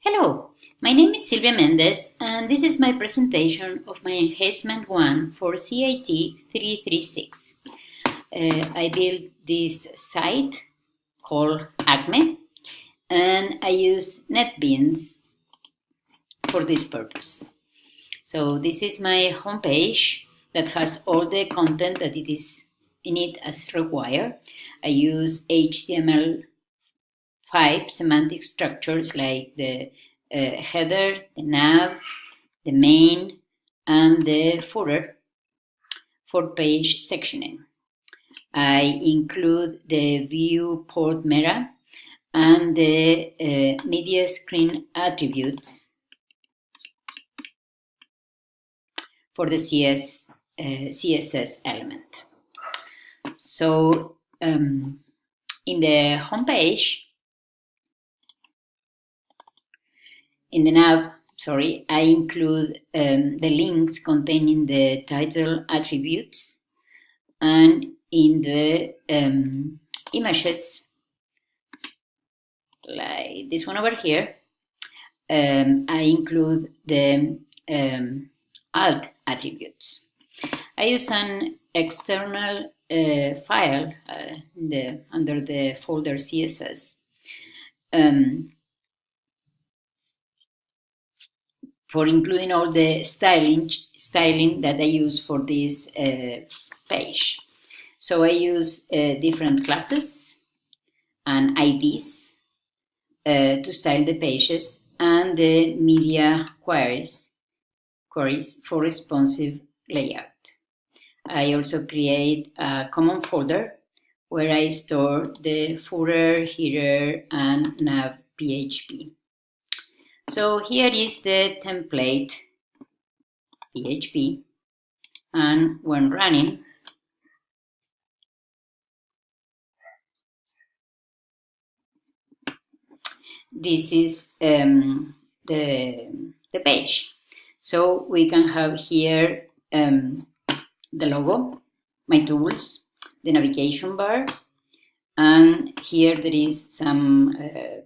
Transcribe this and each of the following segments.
Hello, my name is Silvia Mendez and this is my presentation of my enhancement 1 for CIT 336. I built this site called Acme and I use NetBeans for this purpose. So this is my homepage that has all the content that it is in it as required. I use HTML5 semantic structures like the header, the nav, the main, and the footer for page sectioning. I include the viewport meta and the media screen attributes for the CSS element. So in the homepage, in the nav, I include the links containing the title attributes, and in the images, like this one over here, I include the alt attributes. I use an external file under the folder CSS for including all the styling that I use for this page. So I use different classes and IDs to style the pages and the media queries for responsive layout. I also create a common folder where I store the footer, header, and nav PHP. So here is the template PHP, and when running, this is the page. So we can have here the logo, my tools, the navigation bar, and here there is some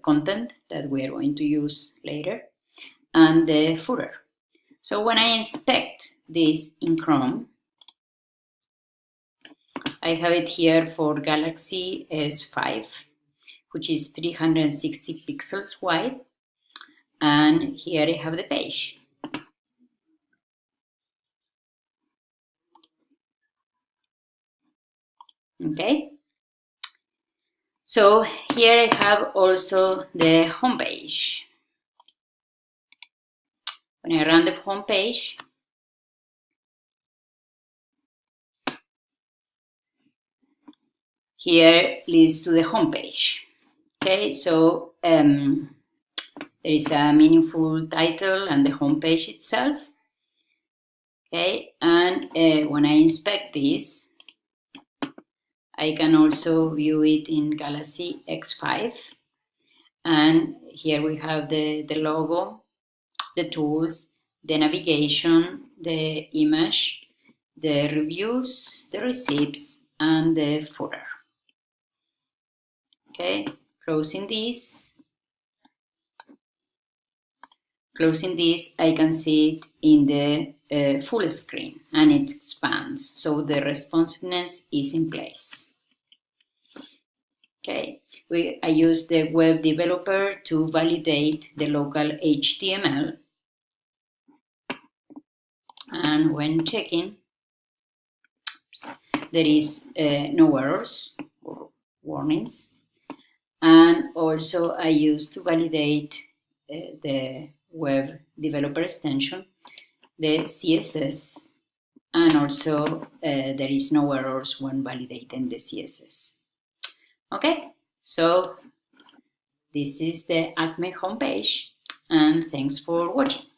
content that we are going to use later, and the footer. So when I inspect this in Chrome, I have it here for Galaxy S5, which is 360 pixels wide, and here I have the page. Okay, so here I have also the home page. When I run the home page, here leads to the home page. Okay, so there is a meaningful title and the home page itself. Okay, and when I inspect this, I can also view it in Galaxy S5. And here we have the logo, the tools, the navigation, the image, the reviews, the receipts, and the footer. Okay, closing this, I can see it in the full screen and it expands, so the responsiveness is in place. Okay, I use the web developer to validate the local HTML, and when checking, there is no errors or warnings. And also I use to validate the web developer extension, the CSS, and also there is no errors when validating the CSS. Okay, so this is the Acme homepage, and thanks for watching.